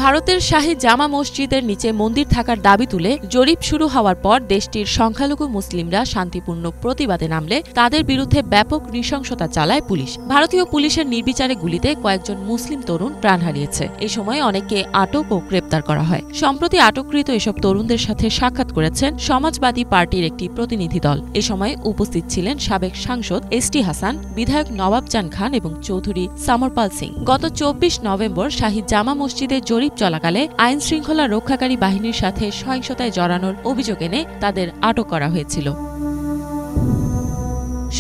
ভারতের শাহী জামা মসজিদের নিচে মন্দির থাকার দাবি তুলে জরিপ শুরু হওয়ার পর দেশটির সংখ্যালঘু মুসলিমরা শান্তিপূর্ণ প্রতিবাদে নামলে তাদের বিরুদ্ধে ব্যাপক নৃশংসতা চালায় পুলিশ। ভারতীয় পুলিশের নির্বিচারে গুলিতে কয়েকজন মুসলিম তরুণ প্রাণ হারিয়েছে। এই সময় অনেককে আটক ও গ্রেপ্তার করা হয়। সম্প্রতি আটককৃত এসব তরুণদের সাথে সাক্ষাৎ করেছেন সমাজবাদী পার্টির একটি প্রতিনিধি দল। এ সময় উপস্থিত ছিলেন সাবেক সাংসদ এসটি হাসান, বিধায়ক নবাবজান খান এবং চৌধুরী সমরপাল সিং। গত 24 নভেম্বর শাহী জামা মসজিদে জরিপ চলাকালে আইন শৃঙ্খলা রক্ষাকারী বাহিনীর সাথে সহিংসতায় জড়ানোর অভিযোগ এনে তাদের আটক করা হয়েছিল।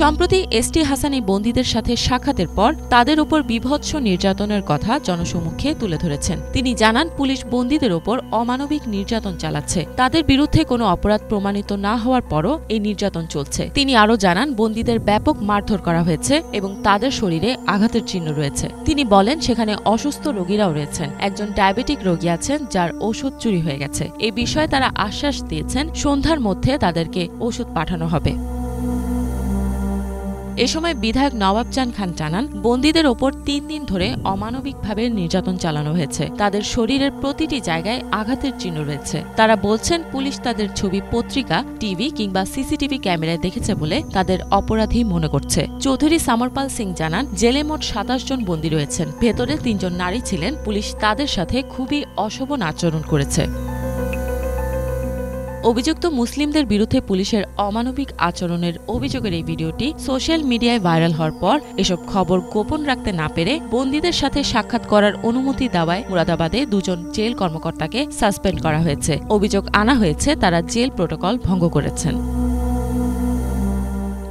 সম্প্রতি এসটি হাসান এই বন্দীদের সাথে সাক্ষাতের পর তাদের উপর বীভৎস নির্যাতনের কথা জনসমক্ষে তুলে ধরেছেন। তিনি জানান, পুলিশ বন্দীদের ওপর অমানবিক নির্যাতন চালাচ্ছে। তাদের বিরুদ্ধে কোনো অপরাধ প্রমাণিত না হওয়ার পরও এই নির্যাতন চলছে। তিনি আরও জানান, বন্দীদের ব্যাপক মারধর করা হয়েছে এবং তাদের শরীরে আঘাতের চিহ্ন রয়েছে। তিনি বলেন, সেখানে অসুস্থ রোগীরাও রয়েছেন। একজন ডায়াবেটিক রোগী আছেন যার ওষুধ চুরি হয়ে গেছে। এই বিষয়ে তারা আশ্বাস দিয়েছেন সন্ধ্যার মধ্যে তাদেরকে ওষুধ পাঠানো হবে। এ সময় বিধায়ক নবাবজান খান জানান, বন্দীদের ওপর 3 দিন ধরে অমানবিকভাবে নির্যাতন চালানো হয়েছে। তাদের শরীরের প্রতিটি জায়গায় আঘাতের চিহ্ন রয়েছে। তারা বলছেন, পুলিশ তাদের ছবি পত্রিকা, টিভি কিংবা সিসিটিভি ক্যামেরায় দেখেছে বলে তাদের অপরাধী মনে করছে। চৌধুরী সমরপাল সিং জানান, জেলে মোট 27 জন বন্দী রয়েছেন। ভেতরে 3 জন নারী ছিলেন। পুলিশ তাদের সাথে খুবই অশোভন আচরণ করেছে। অভিযুক্ত মুসলিমদের বিরুদ্ধে পুলিশের অমানবিক আচরণের অভিযোগের এই ভিডিওটি সোশ্যাল মিডিয়ায় ভাইরাল হওয়ার পর এসব খবর গোপন রাখতে না পেরে বন্দীদের সাথে সাক্ষাৎ করার অনুমতি দেওয়ায় মুরাদাবাদে 2 জন জেল কর্মকর্তাকে সাসপেন্ড করা হয়েছে। অভিযোগ আনা হয়েছে তারা জেল প্রটোকল ভঙ্গ করেছেন।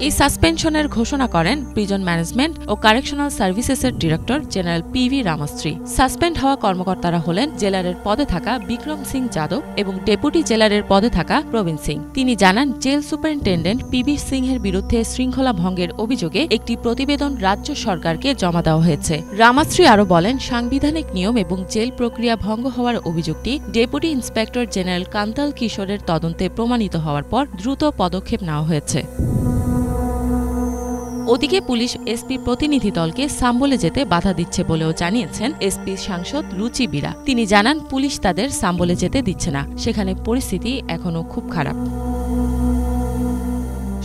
এই সাসপেনশনের ঘোষণা করেন প্রিজন ম্যানেজমেন্ট ও কারেকশনাল সার্ভিসেসের director general PV Ramastri. Suspend হওয়া কর্মকর্তারা হলেন জেলারের পদে থাকা বিক্রম সিং যাদব এবং ডেপুটি জেলারের পদে থাকা প্রবীণ সিং। তিনি জানান, জেল সুপারিনটেন্ডেন্ট পিবি সিংহের বিরুদ্ধে শৃঙ্খলা ভঙ্গের অভিযোগে একটি প্রতিবেদন রাজ্য সরকারকে জমা দেওয়া হয়েছে। রামাস্ত্রী আরও বলেন, সাংবিধানিক নিয়ম এবং জেল প্রক্রিয়া ভঙ্গ হওয়ার অভিযোগটি ডেপুটি ইন্সপেক্টর জেনারেল কান্তাল কিশোরের তদন্তে প্রমাণিত হওয়ার পর দ্রুত পদক্ষেপ নেওয়া হয়েছে। ওদিকে পুলিশ এসপি প্রতিনিধি দলকে সাম্বলে যেতে বাধা দিচ্ছে বলেও জানিয়েছেন এসপি সাংসদ রুচি বীরা। তিনি জানান, পুলিশ তাদের সাম্বলে যেতে দিচ্ছে না। সেখানে পরিস্থিতি এখনও খুব খারাপ।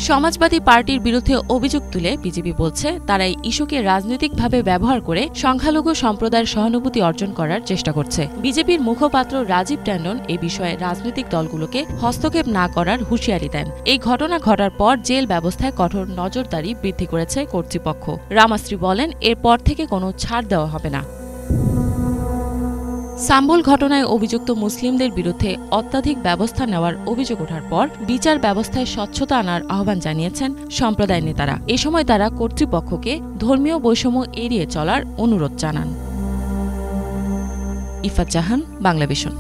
সমাজবাদী পার্টির বিরুদ্ধে অভিযোগ তুলে বিজেপি বলছে, তারা এই ইস্যুকে রাজনৈতিকভাবে ব্যবহার করে সংখ্যালঘু সম্প্রদায়ের সহানুভূতি অর্জন করার চেষ্টা করছে। বিজেপির মুখপাত্র রাজীব ট্যান্ডন এ বিষয়ে রাজনৈতিক দলগুলোকে হস্তক্ষেপ না করার হুঁশিয়ারি দেন। এই ঘটনা ঘটার পর জেল ব্যবস্থায় কঠোর নজরদারি বৃদ্ধি করেছে কর্তৃপক্ষ। রামাস্ত্রী বলেন, এরপর থেকে কোনো ছাড় দেওয়া হবে না। সাম্বল ঘটনায় অভিযুক্ত মুসলিমদের বিরুদ্ধে অত্যাধিক ব্যবস্থা নেওয়ার অভিযোগ ওঠার পর বিচার ব্যবস্থায় স্বচ্ছতা আনার আহ্বান জানিয়েছেন সম্প্রদায় নেতারা। এ সময় তারা কর্তৃপক্ষকে ধর্মীয় বৈষম্য এড়িয়ে চলার অনুরোধ জানান। ইফাত জাহান, বাংলাভিশন।